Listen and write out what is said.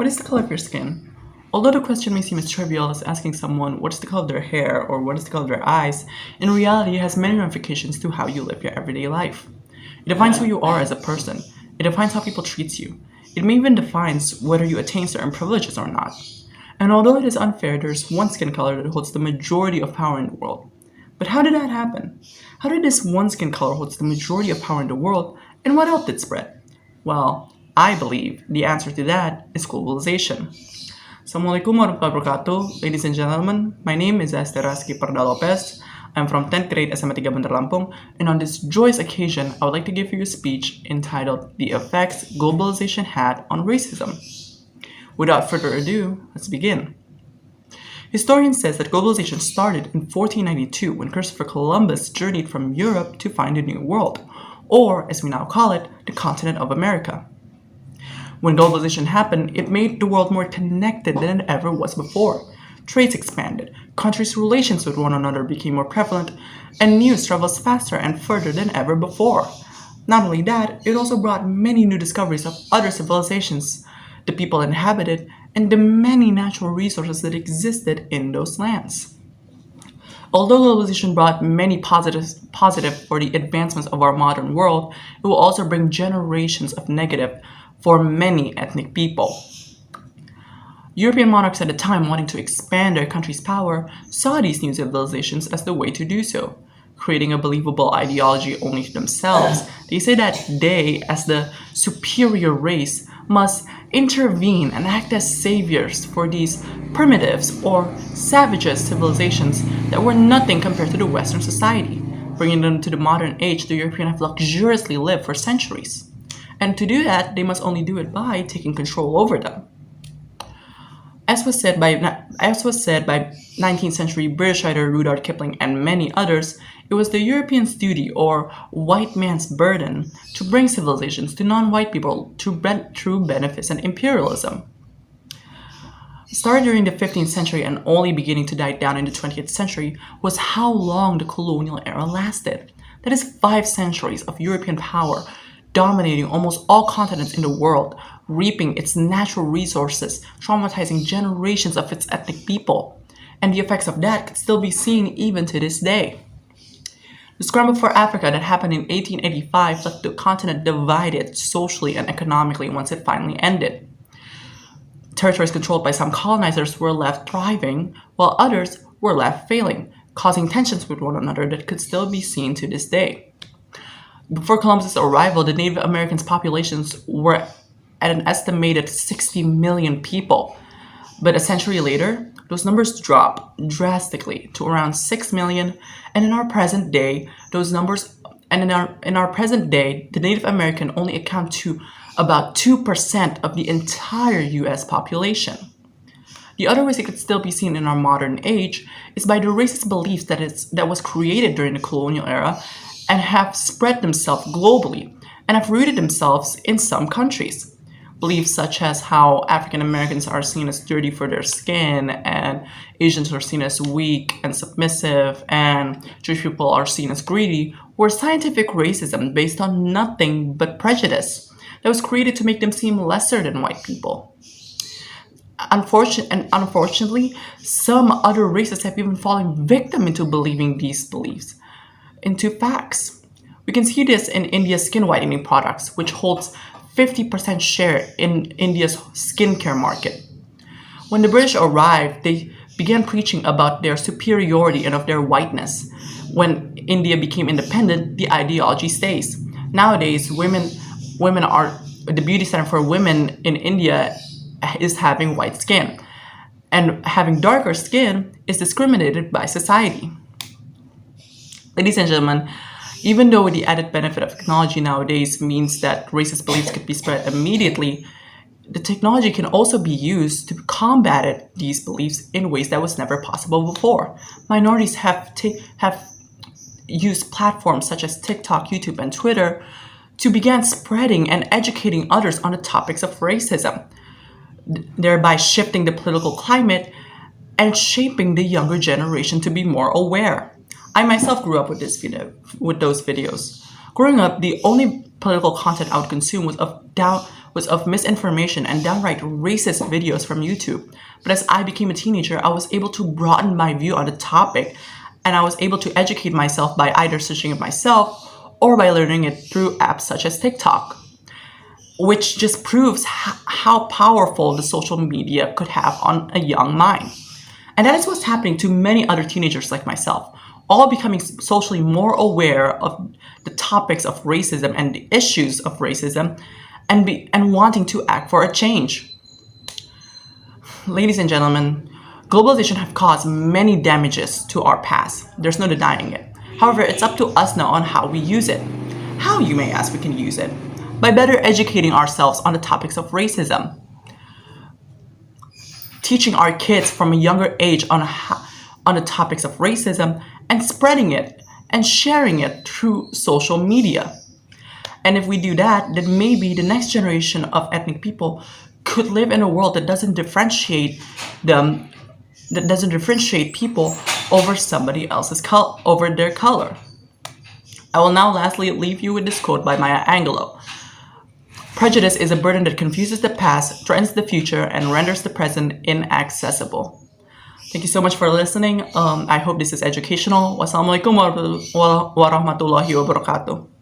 What is the color of your skin? Although the question may seem as trivial as asking someone what is the color of their hair or what is the color of their eyes, in reality it has many ramifications to how you live your everyday life. It defines who you are as a person. It defines how people treat you. It may even defines whether you attain certain privileges or not. And although it is unfair, there is one skin color that holds the majority of power in the world. But how did that happen? How did this one skin color hold the majority of power in the world, and what helped it spread? Well, I believe the answer to that is globalization. Assalamualaikum warahmatullahi wabarakatuh, ladies and gentlemen. My name is Sterra Lopez. I'm from 10th grade SMA 3 Bandar Lampung, and on this joyous occasion, I would like to give you a speech entitled The Effects Globalization Had on Racism. Without further ado, let's begin. Historians say that globalization started in 1492 when Christopher Columbus journeyed from Europe to find a new world, or as we now call it, the continent of America. When globalization happened, it made the world more connected than it ever was before. Trades expanded, countries' relations with one another became more prevalent, and news travels faster and further than ever before. Not only that, it also brought many new discoveries of other civilizations, the people inhabited, and the many natural resources that existed in those lands. Although globalization brought many positive for the advancements of our modern world, it will also bring generations of negative for many ethnic people. European monarchs at the time, wanting to expand their country's power, saw these new civilizations as the way to do so. Creating a believable ideology only to themselves, they say that they, as the superior race, must intervene and act as saviors for these primitives or savages civilizations that were nothing compared to the Western society. Bringing them to the modern age, the Europeans have luxuriously lived for centuries. And to do that, they must only do it by taking control over them. As was said by 19th century British writer Rudyard Kipling and many others, it was the Europeans' duty or white man's burden to bring civilizations to non-white people through benefits and imperialism. Started during the 15th century and only beginning to die down in the 20th century was how long the colonial era lasted. That is 5 centuries of European power dominating almost all continents in the world, reaping its natural resources, traumatizing generations of its ethnic people. And the effects of that could still be seen even to this day. The scramble for Africa that happened in 1885 left the continent divided socially and economically once it finally ended. Territories controlled by some colonizers were left thriving, while others were left failing, causing tensions with one another that could still be seen to this day. Before Columbus' arrival, the Native Americans' populations were at an estimated 60 million people. But a century later, those numbers dropped drastically to around 6 million, and in our present day, the Native American only account to about 2% of the entire US population. The other ways it could still be seen in our modern age is by the racist beliefs that was created during the colonial era and have spread themselves globally and have rooted themselves in some countries. Beliefs such as how African Americans are seen as dirty for their skin, and Asians are seen as weak and submissive, and Jewish people are seen as greedy, were scientific racism based on nothing but prejudice that was created to make them seem lesser than white people. Unfortunately, some other races have even fallen victim into believing these beliefs into facts. We can see this in India's skin whitening products, which holds 50% share in India's skincare market. When the British arrived, they began preaching about their superiority and of their whiteness. When India became independent, the ideology stays. Nowadays, the beauty standard for women in India is having white skin, and having darker skin is discriminated by society. Ladies and gentlemen, even though the added benefit of technology nowadays means that racist beliefs could be spread immediately, the technology can also be used to combat these beliefs in ways that was never possible before. Minorities have used platforms such as TikTok, YouTube, and Twitter to begin spreading and educating others on the topics of racism, thereby shifting the political climate and shaping the younger generation to be more aware. I myself grew up with those videos. Growing up, the only political content I would consume was of misinformation and downright racist videos from YouTube. But as I became a teenager, I was able to broaden my view on the topic, and I was able to educate myself by either searching it myself or by learning it through apps such as TikTok, which just proves how powerful the social media could have on a young mind. And that is what's happening to many other teenagers like myself, all becoming socially more aware of the topics of racism and the issues of racism, and wanting to act for a change. Ladies and gentlemen, globalization have caused many damages to our past. There's no denying it. However, it's up to us now on how we use it. How, you may ask, we can use it? By better educating ourselves on the topics of racism. Teaching our kids from a younger age on the topics of racism, and spreading it and sharing it through social media. And if we do that, then maybe the next generation of ethnic people could live in a world that doesn't differentiate people over somebody else's over their color. I will now lastly leave you with this quote by Maya Angelou. Prejudice is a burden that confuses the past, threatens the future, and renders the present inaccessible. Thank you so much for listening. I hope this is educational. Wassalamualaikum warahmatullahi wabarakatuh.